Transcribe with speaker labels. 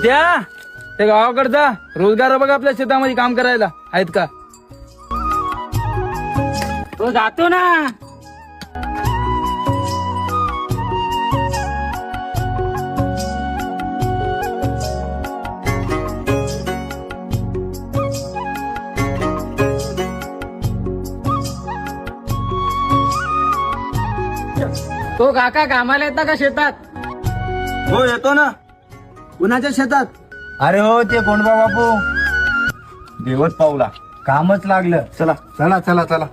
Speaker 1: त्या ते गावाकडचा रोजगार बघ आपल्या शेतामध्ये काम करायला आहेत का?
Speaker 2: तो जातो ना. तो काका कामाला येता का शेतात?
Speaker 1: हो येतो ना.
Speaker 3: कुणाच्या शेतात?
Speaker 1: अरे हो ते कोंडबा बापू देवच पावला कामच लागलं.
Speaker 3: चला चला चला चला.